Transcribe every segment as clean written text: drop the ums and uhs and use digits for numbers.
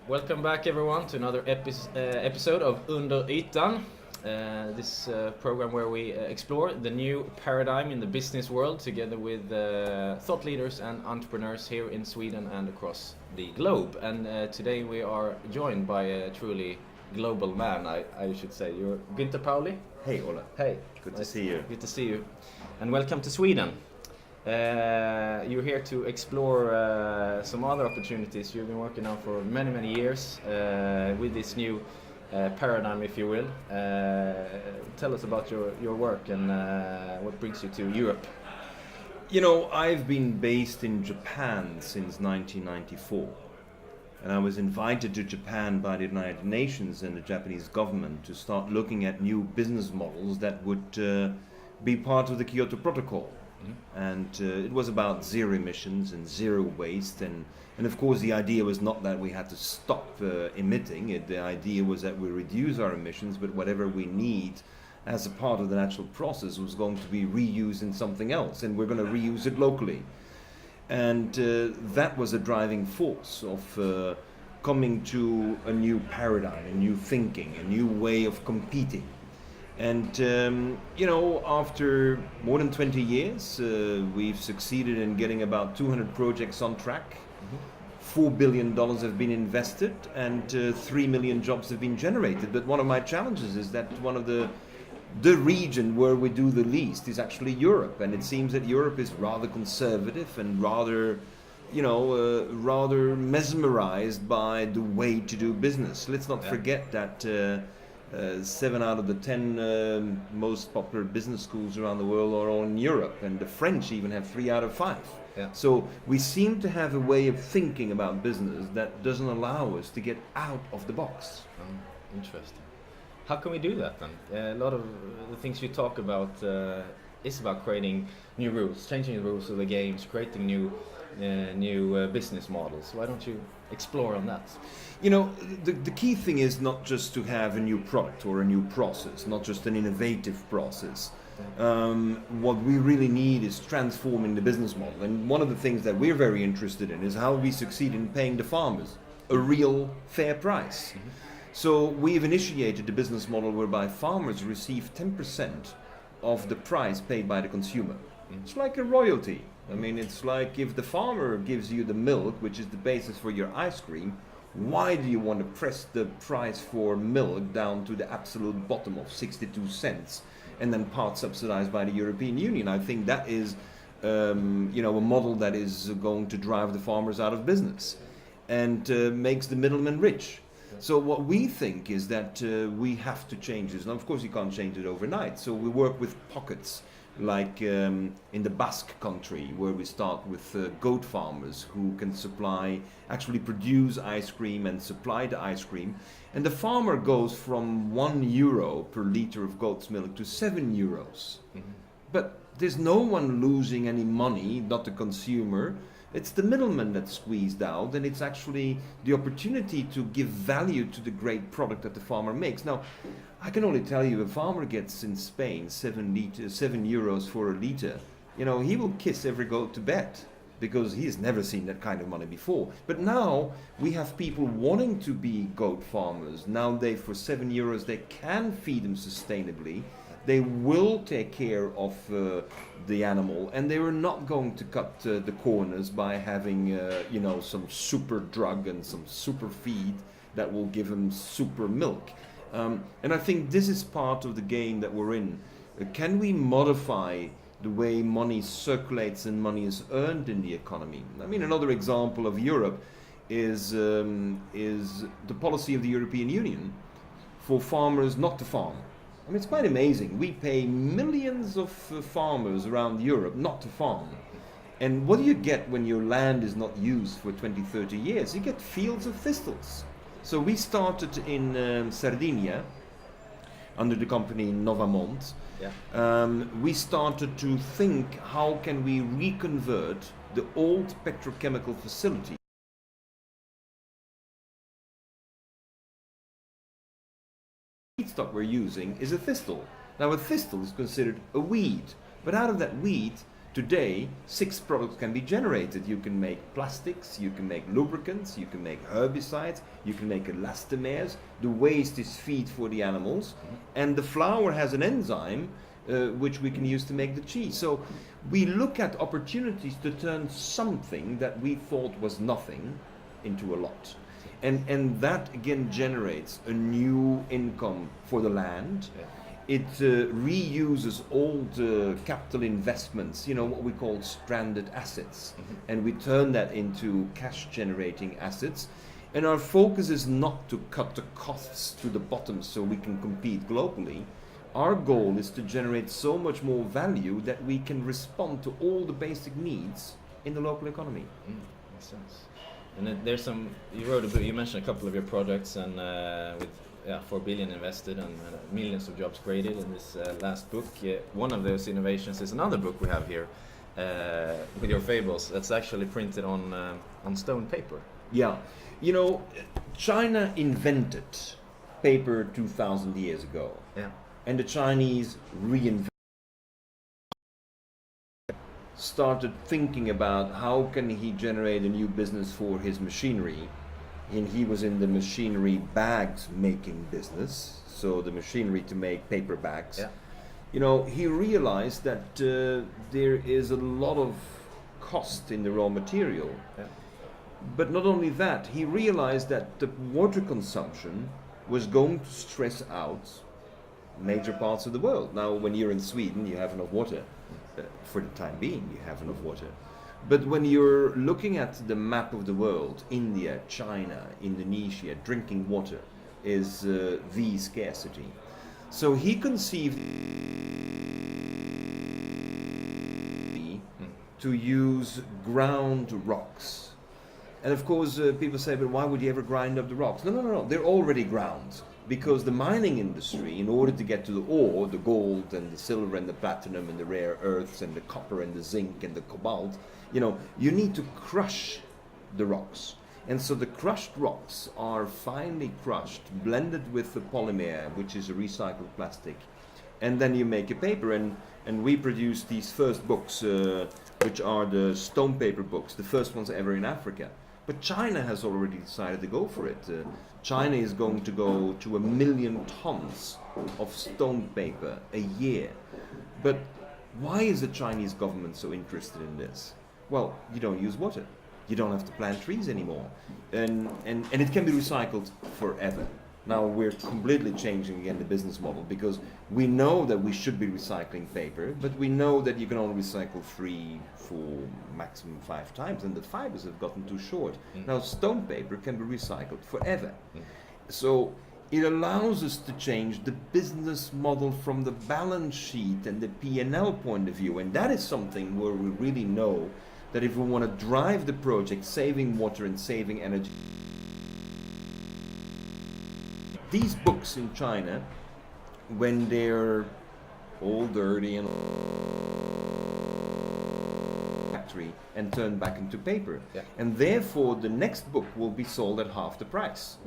Welcome back everyone to another episode of Under Ytan. This program where we explore the new paradigm in the business world together with thought leaders and entrepreneurs here in Sweden and across the globe. And today we are joined by a truly global man, I should say. You're Gunter Pauli. Hey Ola. Hey. Good to see you. Good to see you. And welcome to Sweden. You're here to explore some other opportunities you've been working on for many years with this new paradigm, if you will. Tell us about your work and what brings you to Europe. You know, I've been based in Japan since 1994. And I was invited to Japan by the United Nations and the Japanese government to start looking at new business models that would be part of the Kyoto Protocol. And it was about zero emissions and zero waste, and of course the idea was not that we had to stop emitting it. The idea was that we reduce our emissions, but whatever we need as a part of the natural process was going to be reused in something else, and we're going to reuse it locally. And that was a driving force of coming to a new paradigm, a new thinking, a new way of competing. And, you know, after more than 20 years, we've succeeded in getting about 200 projects on track. $4 billion have been invested and 3 million jobs have been generated. But one of my challenges is that one of the region where we do the least is actually Europe. And it seems that Europe is rather conservative and rather, you know, rather mesmerized by the way to do business. Let's not forget that 7 out of the 10 most popular business schools around the world are all in Europe, and the French even have 3 out of 5. Yeah. So we seem to have a way of thinking about business that doesn't allow us to get out of the box. Interesting. How can we do that then? A lot of the things you talk about is about creating new rules, changing the rules of the games, creating new business models. Why don't you explore on that? You know, the key thing is not just to have a new product or a new process, not just an innovative process. What we really need is transforming the business model. And one of the things that we're very interested in is how we succeed in paying the farmers a real fair price. So we've initiated the business model whereby farmers receive 10% of the price paid by the consumer. It's like a royalty. I mean, it's like if the farmer gives you the milk, which is the basis for your ice cream, why do you want to press the price for milk down to the absolute bottom of 62 cents and then part subsidized by the European Union? I think that is, you know, a model that is going to drive the farmers out of business and makes the middlemen rich. So what we think is that we have to change this. Now, of course, you can't change it overnight. So we work with pockets, like in the Basque country, where we start with goat farmers who can actually produce ice cream and supply the ice cream. And the farmer goes from €1 per liter of goat's milk to €7. But there's no one losing any money, not the consumer. It's the middleman that's squeezed out, and it's actually the opportunity to give value to the great product that the farmer makes. Now, I can only tell you, a farmer gets in Spain €7 for a liter. You know, he will kiss every goat to bed because he has never seen that kind of money before. But now we have people wanting to be goat farmers. Now for €7 they can feed them sustainably. They will take care of the animal, and they are not going to cut the corners by having, you know, some super drug and some super feed that will give them super milk. And I think this is part of the game that we're in. Can we modify the way money circulates and money is earned in the economy? I mean, another example of Europe is the policy of the European Union for farmers not to farm. I mean, it's quite amazing. We pay millions of farmers around Europe not to farm. And what do you get when your land is not used for 20, 30 years? You get fields of thistles. So we started in Sardinia under the company Novamont. We started to think, how can we reconvert the old petrochemical facility feedstock we're using is a thistle. Now, a thistle is considered a weed, but out of that weed, to today 6 products can be generated. You can make plastics, you can make lubricants, you can make herbicides, you can make elastomers. The waste is feed for the animals, and the flour has an enzyme which we can use to make the cheese. So we look at opportunities to turn something that we thought was nothing into a lot. And that again generates a new income for the land. Yeah. It reuses old capital investments, what we call stranded assets, and we turn that into cash generating assets. And our focus is not to cut the costs to the bottom so we can compete globally. Our goal is to generate so much more value that we can respond to all the basic needs in the local economy. Makes sense. And then there's you wrote a book, you mentioned a couple of your projects, and with 4 billion invested and millions of jobs created in this last book. One of those innovations is another book we have here with your fables that's actually printed on stone paper. Yeah, China invented paper 2,000 years ago. Yeah. And the Chinese started thinking about how can he generate a new business for his machinery. And he was in the machinery bags making business, so the machinery to make paper bags. Yeah. He realized that there is a lot of cost in the raw material. Yeah. But not only that, he realized that the water consumption was going to stress out major parts of the world. Now, when you're in Sweden, you have enough water. For the time being, you have enough water. But when you're looking at the map of the world, India, China, Indonesia, drinking water is the scarcity. So he conceived to use ground rocks. And of course, people say, but why would you ever grind up the rocks? No. They're already ground. Because the mining industry, in order to get to the ore, the gold and the silver and the platinum and the rare earths and the copper and the zinc and the cobalt, you need to crush the rocks. And so the crushed rocks are finely crushed, blended with the polymer, which is a recycled plastic. And then you make a paper. And we produce these first books, which are the stone paper books, the first ones ever in Africa. But China has already decided to go for it. China is going to go to 1 million tons of stone paper a year. But why is the Chinese government so interested in this? Well, you don't use water. You don't have to plant trees anymore. And it can be recycled forever. Now we're completely changing again the business model, because we know that we should be recycling paper, but we know that you can only recycle 3, 4, maximum 5 times, and the fibers have gotten too short. Now stone paper can be recycled forever. So it allows us to change the business model from the balance sheet and the P&L point of view, and that is something where we really know that if we want to drive the project saving water and saving energy. These books in China, when they're all dirty and factory and turned back into paper, and therefore the next book will be sold at half the price.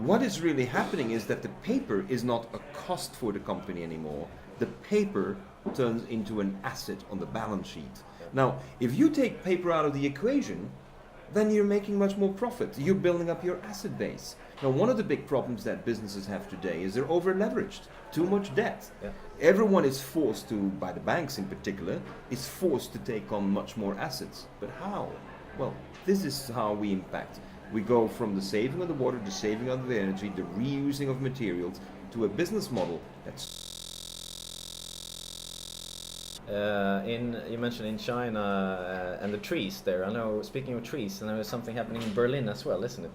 What is really happening is that the paper is not a cost for the company anymore. The paper turns into an asset on the balance sheet. Now, if you take paper out of the equation, then you're making much more profit. You're building up your asset base. Now, one of the big problems that businesses have today is they're over-leveraged, too much debt. Everyone is forced to, by the banks in particular, is forced to take on much more assets. But how? Well, this is how we impact. We go from the saving of the water, the saving of the energy, the reusing of materials, to a business model that's... You mentioned in China and the trees there. I know, speaking of trees, and there was something happening in Berlin as well, isn't it?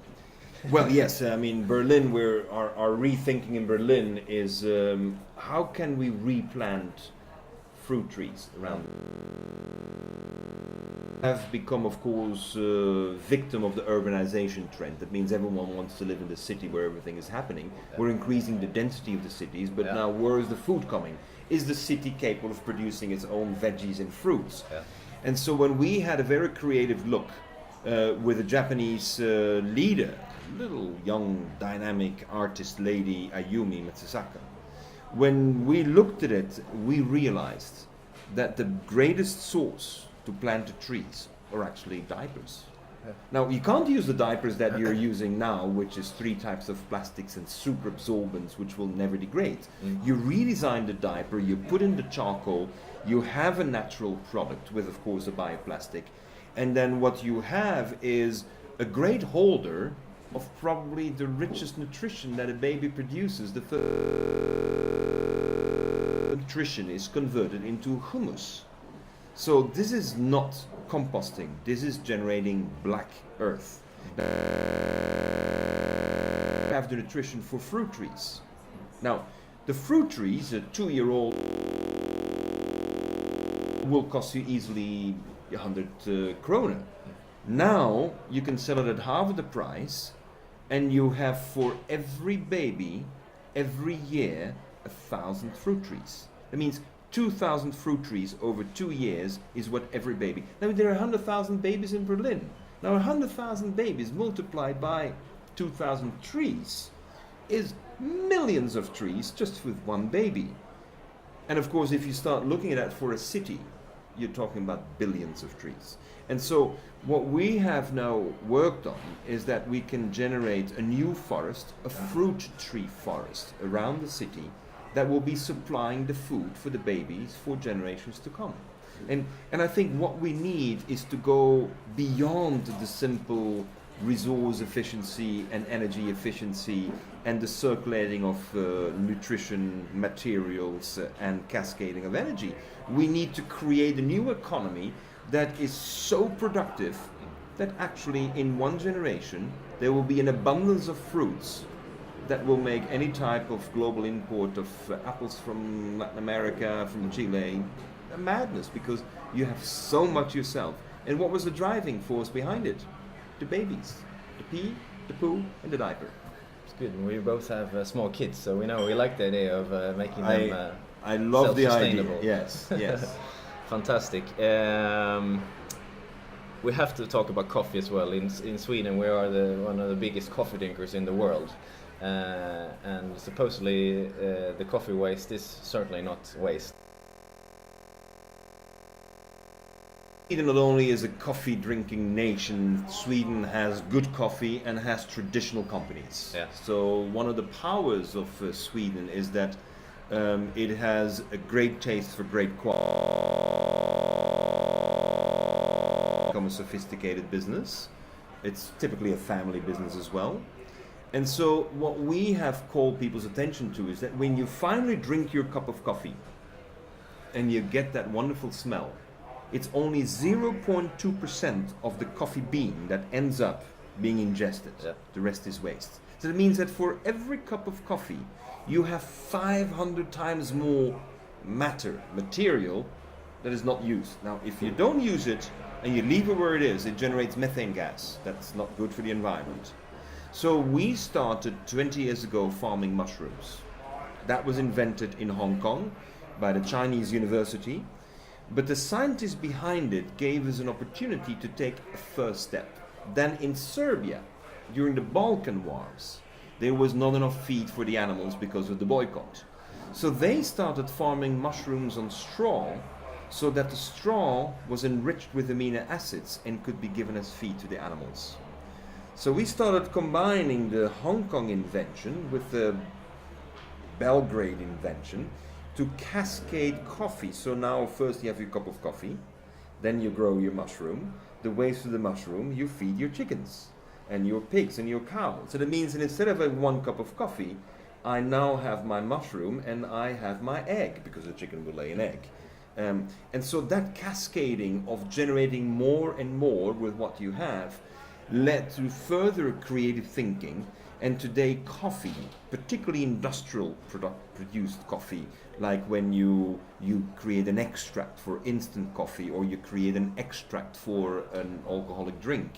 Well, yes. I mean, Berlin, our rethinking in Berlin is how can we replant fruit trees around? Have become, of course, victim of the urbanization trend. That means everyone wants to live in the city where everything is happening. We're increasing the density of the cities, but now where is the food coming? Is the city capable of producing its own veggies and fruits? And so when we had a very creative look with a Japanese leader, little young dynamic artist lady Ayumi Matsusaka, when we looked at it, we realized that the greatest source to plant the trees are actually diapers. Now, you can't use the diapers that you're using now, which is 3 types of plastics and super absorbents, which will never degrade. You redesign the diaper, you put in the charcoal, you have a natural product with, of course, a bioplastic, and then what you have is a great holder of probably the richest nutrition that a baby produces. The nutrition is converted into humus. So this is not composting, this is generating black earth. Have the nutrition for fruit trees. Now, the fruit trees, a 2-year-old, will cost you easily 100 kroner. Now you can sell it at half of the price, and you have for every baby, every year, 1,000 fruit trees. That means 2,000 fruit trees over 2 years is what every baby. Now there are 100,000 babies in Berlin. Now 100,000 babies multiplied by 2,000 trees is millions of trees just with one baby. And of course, if you start looking at that for a city, you're talking about billions of trees. And so what we have now worked on is that we can generate a new forest, a fruit tree forest around the city that will be supplying the food for the babies for generations to come. And I think what we need is to go beyond the simple resource efficiency and energy efficiency and the circulating of nutrition materials and cascading of energy. We need to create a new economy that is so productive that actually in one generation there will be an abundance of fruits that will make any type of global import of apples from Latin America, from Chile, a madness, because you have so much yourself. And what was the driving force behind it? The babies, the pee, the poo, and the diaper. It's good. We both have small kids, so we know we like the idea of making them I love the idea. self-sustainable. Yes, yes. Fantastic. We have to talk about coffee as well. In Sweden, we are one of the biggest coffee drinkers in the world. And supposedly the coffee waste is certainly not waste. Sweden not only is a coffee drinking nation, Sweden has good coffee and has traditional companies. Yeah. So one of the powers of Sweden is that it has a great taste for great quality. Become a sophisticated business. It's typically a family business as well. And so what we have called people's attention to is that when you finally drink your cup of coffee and you get that wonderful smell, it's only 0.2% of the coffee bean that ends up being ingested. Yeah. The rest is waste. So that means that for every cup of coffee, you have 500 times more material that is not used. Now, if you don't use it and you leave it where it is, it generates methane gas. That's not good for the environment. So we started 20 years ago farming mushrooms. That was invented in Hong Kong by the Chinese university. But the scientists behind it gave us an opportunity to take a first step. Then in Serbia, during the Balkan Wars, there was not enough feed for the animals because of the boycott. So they started farming mushrooms on straw so that the straw was enriched with amino acids and could be given as feed to the animals. So we started combining the Hong Kong invention with the Belgrade invention to cascade coffee. So now first you have your cup of coffee, then you grow your mushroom. The waste of the mushroom you feed your chickens and your pigs and your cows. So that means that instead of having 1 cup of coffee, I now have my mushroom and I have my egg, because the chicken will lay an egg. And so that cascading of generating more and more with what you have led to further creative thinking, and today coffee, particularly industrial produced coffee, like when you create an extract for instant coffee, or you create an extract for an alcoholic drink,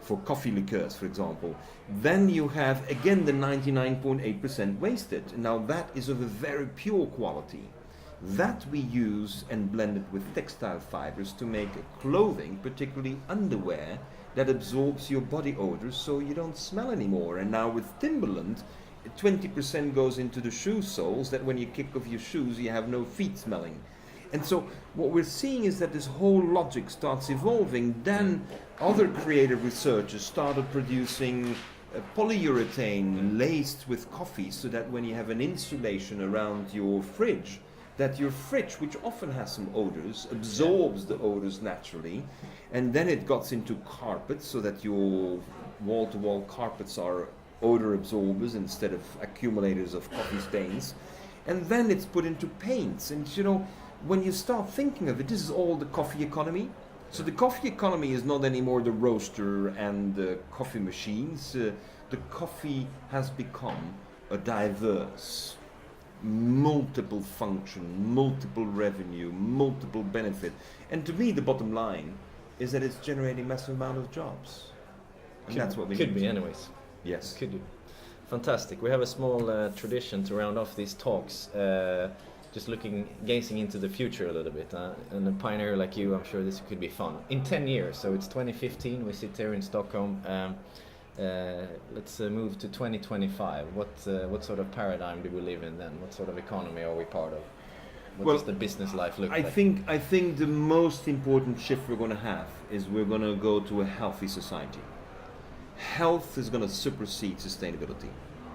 for coffee liqueurs, for example, then you have again the 99.8% wasted. Now that is of a very pure quality. That we use and blend it with textile fibers to make clothing, particularly underwear, that absorbs your body odors so you don't smell anymore. And now with Timberland, 20% goes into the shoe soles, that when you kick off your shoes you have no feet smelling. And so what we're seeing is that this whole logic starts evolving. Then other creative researchers started producing polyurethane laced with coffee, so that when you have an insulation around your fridge, that your fridge, which often has some odors, absorbs the odors naturally, and then it gets into carpets, so that your wall-to-wall carpets are odor absorbers instead of accumulators of coffee stains. And then it's put into paints. And you know, when you start thinking of it, this is all the coffee economy. So the coffee economy is not anymore the roaster and the coffee machines. The coffee has become a diverse, multiple function, multiple revenue, multiple benefit. And to me, the bottom line is that it's generating massive amount of jobs. And that's what we could need be to. anyways. Yes. Could do. Fantastic. We have a small tradition to round off these talks. Just gazing into the future a little bit. And a pioneer like you, I'm sure this could be fun. In 10 years, so it's 2015, we sit here in Stockholm. Let's move to 2025. What sort of paradigm do we live in then? What sort of economy are we part of? What does the business life look like? I think the most important shift we're going to have is we're going to go to a healthy society. Health is going to supersede sustainability.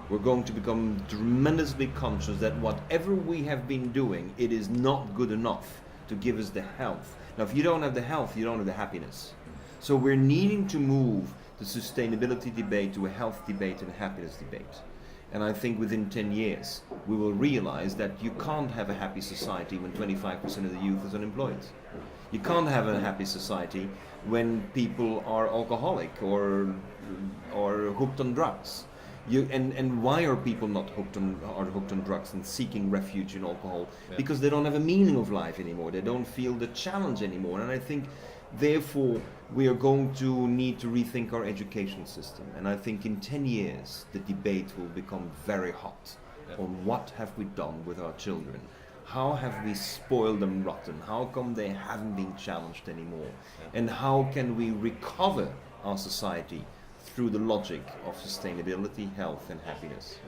We're going to become tremendously conscious that whatever we have been doing, it is not good enough to give us the health. Now, if you don't have the health, you don't have the happiness. So we're needing to move the sustainability debate to a health debate and a happiness debate. And I think within 10 years, we will realize that you can't have a happy society when 25% of the youth is unemployed. You can't have a happy society when people are alcoholic or hooked on drugs. And why are people not hooked on drugs and seeking refuge in alcohol? Yeah. Because they don't have a meaning of life anymore. They don't feel the challenge anymore. And I think, therefore, we are going to need to rethink our education system. And I think in 10 years, the debate will become very hot on what have we done with our children. How have we spoiled them rotten? How come they haven't been challenged anymore? And how can we recover our society through the logic of sustainability, health and happiness?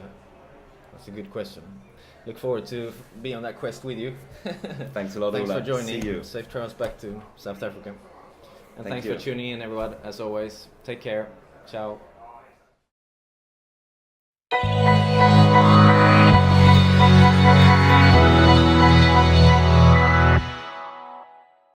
That's a good question. Look forward to be on that quest with you. Thanks a lot, Thanks Ola. for joining. See you. Safe travels back to South Africa. And Thank thanks you. for tuning in, everyone. As always, take care. Ciao.